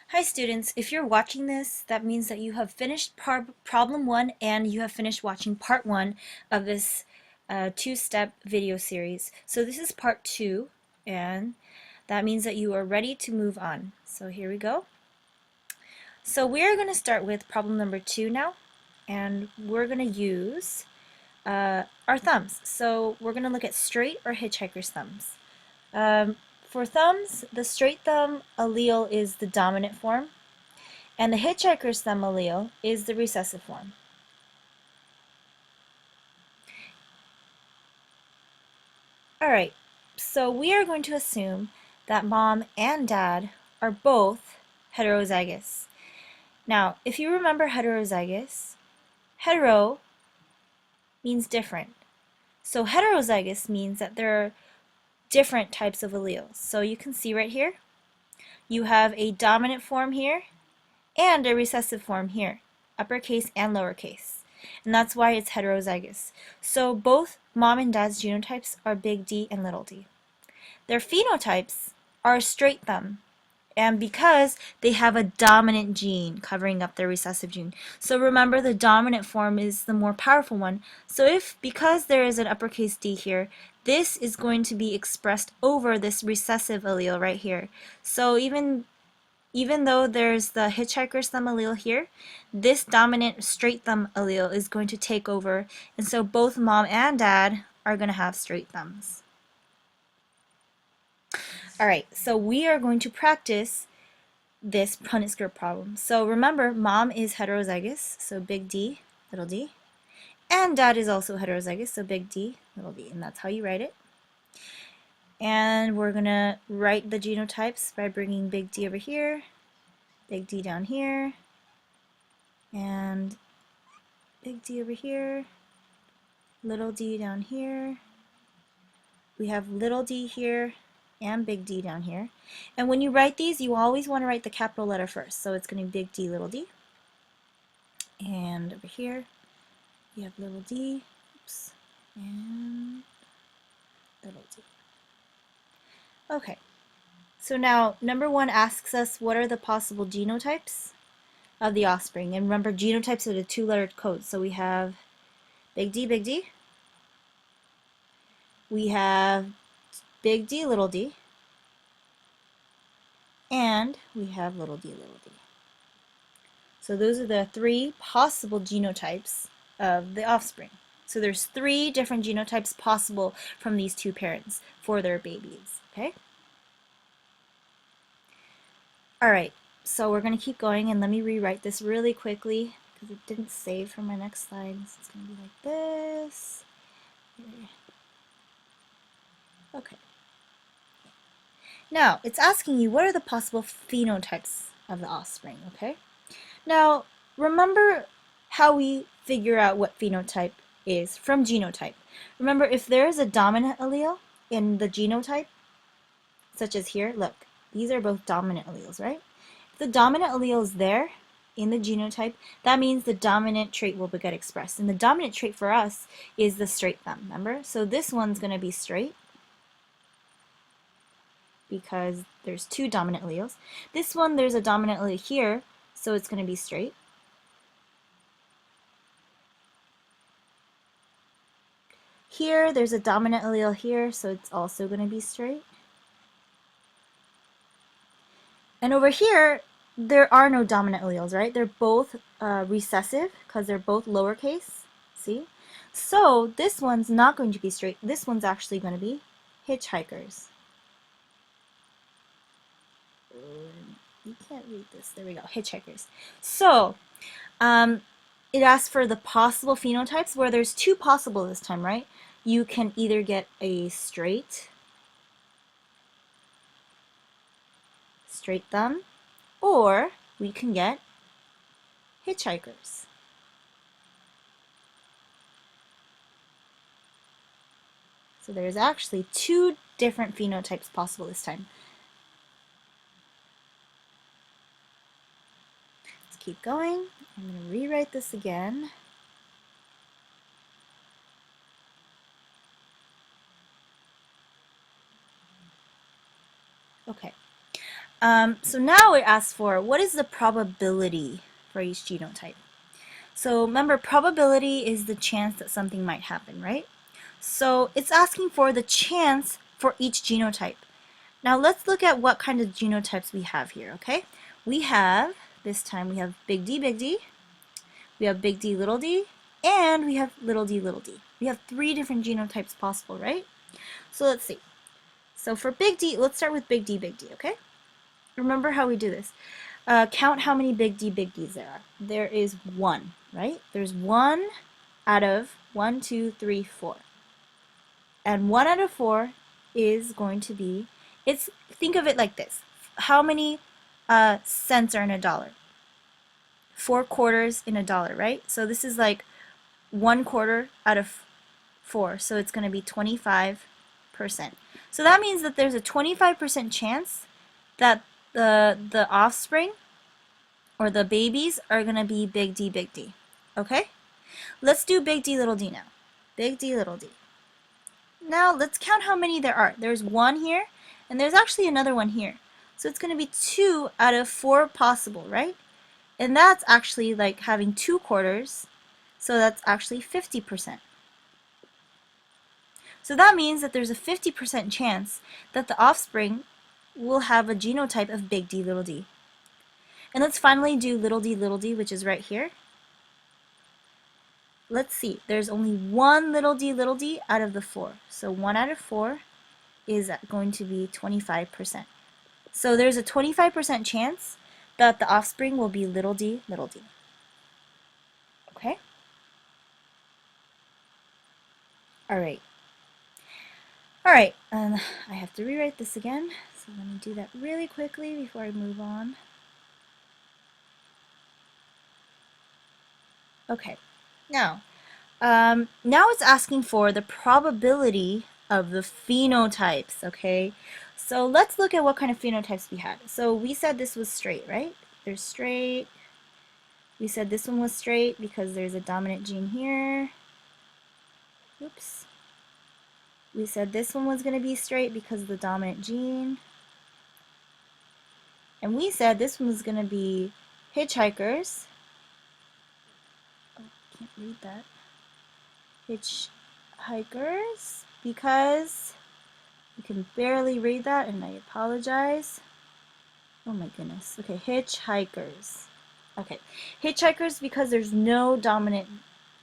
Hi students, if you're watching this, that means that you have finished problem 1 and you have finished watching part 1 of this two-step video series. So this is part 2 and that means that you are ready to move on. So here we go. So we're going to start with problem number 2 now, and we're going to use our thumbs. So we're going to look at straight or hitchhiker's thumbs. For thumbs, the straight thumb allele is the dominant form, and the hitchhiker's thumb allele is the recessive form. Alright, so we are going to assume that mom and dad are both heterozygous. Now, if you remember heterozygous, hetero means different. So heterozygous means that there are different types of alleles. So you can see right here, you have a dominant form here and a recessive form here, uppercase and lowercase. And that's why it's heterozygous. So both mom and dad's genotypes are big D and little d. Their phenotypes are straight thumb, and because they have a dominant gene covering up their recessive gene. So remember, the dominant form is the more powerful one. So because there is an uppercase D here, this is going to be expressed over this recessive allele right here. So even though there's the hitchhiker's thumb allele here, this dominant straight thumb allele is going to take over, and so both mom and dad are going to have straight thumbs. Alright, so we are going to practice this Punnett square problem. So remember, mom is heterozygous, so big D, little d, and dad is also heterozygous, so big D, little d, and that's how you write it. And we're going to write the genotypes by bringing big D over here, big D down here, and big D over here, little d down here. We have little d here and big D down here. And when you write these, you always want to write the capital letter first. So it's going to be big D, little d. And over here, we have little d, oops, and little d. Okay, so now number 1 asks us what are the possible genotypes of the offspring. And remember, genotypes are the 2-lettered codes. So we have big D, we have big D, little d, and we have little d, little d. So those are the 3 possible genotypes of the offspring. So there's 3 different genotypes possible from these 2 parents for their babies, okay? Alright, so we're going to keep going, and let me rewrite this really quickly because it didn't save for my next slide. So it's going to be like this. Okay. Now, it's asking you what are the possible phenotypes of the offspring, okay? Now, remember how we figure out what phenotype is from genotype. Remember, if there is a dominant allele in the genotype, such as here, look, these are both dominant alleles, right? If the dominant allele is there in the genotype, that means the dominant trait will get expressed. And the dominant trait for us is the straight thumb, remember? So this one's going to be straight because there's 2 dominant alleles. This one, there's a dominant allele here, so it's going to be straight. Here, there's a dominant allele here, so it's also going to be straight. And over here, there are no dominant alleles, right? They're both recessive because they're both lowercase, see? So this one's not going to be straight. This one's actually going to be hitchhikers. You can't read this. There we go, hitchhikers. So it asks for the possible phenotypes, where there's 2 possible this time, right? You can either get a straight thumb, or we can get hitchhikers. So there's actually 2 different phenotypes possible this time. Let's keep going. I'm going to rewrite this again. Okay. So now it asks for what is the probability for each genotype. So remember, probability is the chance that something might happen, right? So it's asking for the chance for each genotype. Now let's look at what kind of genotypes we have here, okay? We have, this time we have big D, we have big D, and we have little d, little d. We have 3 different genotypes possible, right? So let's see. So for big D, let's start with big D, okay? Remember how we do this. Count how many big Ds there are. There is 1, right? There's 1 out of 1, 2, 3, 4. And 1 out of 4 is going to be, think of it like this. How many cents are in a dollar? 4 quarters in a dollar, right? So this is like 1 quarter out of 4, so it's going to be 25%. So that means that there's a 25% chance that the offspring or the babies are going to be big D. Okay? Let's do big D, little d now. Big D, little d. Now let's count how many there are. There's 1 here, and there's actually another one here. So it's going to be 2 out of 4 possible, right? And that's actually like having 2 quarters, so that's actually 50%. So that means that there's a 50% chance that the offspring will have a genotype of big D, little d. And let's finally do little d, which is right here. Let's see, there's only 1 little d out of the 4. So 1 out of 4 is going to be 25%. So there's a 25% chance that the offspring will be little d. Okay? Alright. Alright, I have to rewrite this again, so let me do that really quickly before I move on. Okay, now it's asking for the probability of the phenotypes, okay? So let's look at what kind of phenotypes we had. So we said this was straight, right? There's straight. We said this one was straight because there's a dominant gene here. Oops. We said this one was going to be straight because of the dominant gene. And we said this one was going to be hitchhikers. Oh, can't read that. Hitchhikers, because you can barely read that, and I apologize. Oh my goodness. Okay, hitchhikers. Okay, hitchhikers because there's no dominant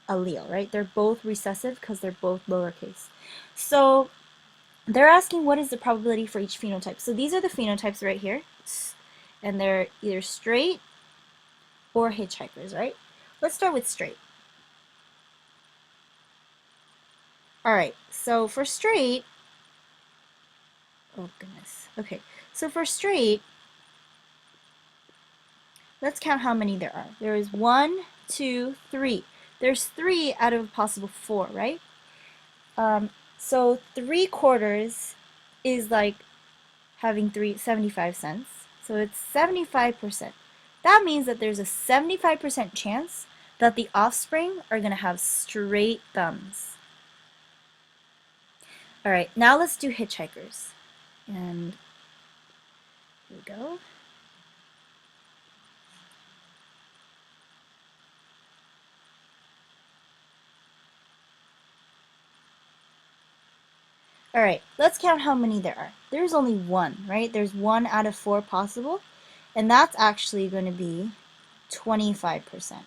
allele, right? They're both recessive because they're both lowercase. So they're asking what is the probability for each phenotype. So these are the phenotypes right here, and they're either straight or hitchhikers, right? Let's start with straight. Alright, so for straight, oh goodness, okay, so for straight, let's count how many there are. There is 1, 2, 3. There's 3 out of a possible 4, right? So 3 quarters is like having 75 cents. So it's 75%. That means that there's a 75% chance that the offspring are going to have straight thumbs. Alright, now let's do hitchhikers. And here we go. Alright, let's count how many there are. There's only 1, right? There's 1 out of 4 possible, and that's actually going to be 25%.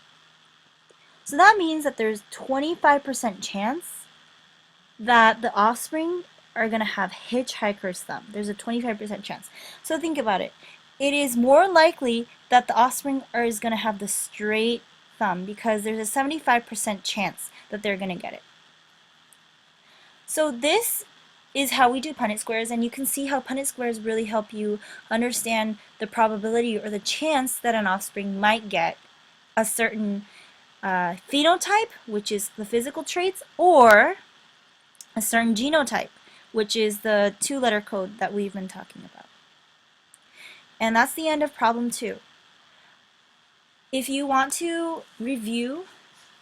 So that means that there's 25% chance that the offspring are going to have hitchhiker's thumb. There's a 25% chance. So think about it. It is more likely that the offspring is going to have the straight thumb because there's a 75% chance that they're going to get it. So this is how we do Punnett squares, and you can see how Punnett squares really help you understand the probability or the chance that an offspring might get a certain phenotype, which is the physical traits, or a certain genotype, which is the 2-letter code that we've been talking about. And that's the end of problem 2. If you want to review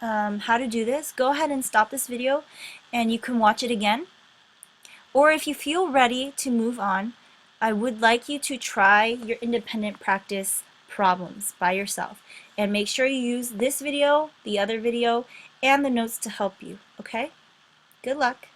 how to do this, go ahead and stop this video and you can watch it again. Or if you feel ready to move on, I would like you to try your independent practice problems by yourself and make sure you use this video, the other video, and the notes to help you, okay? Good luck.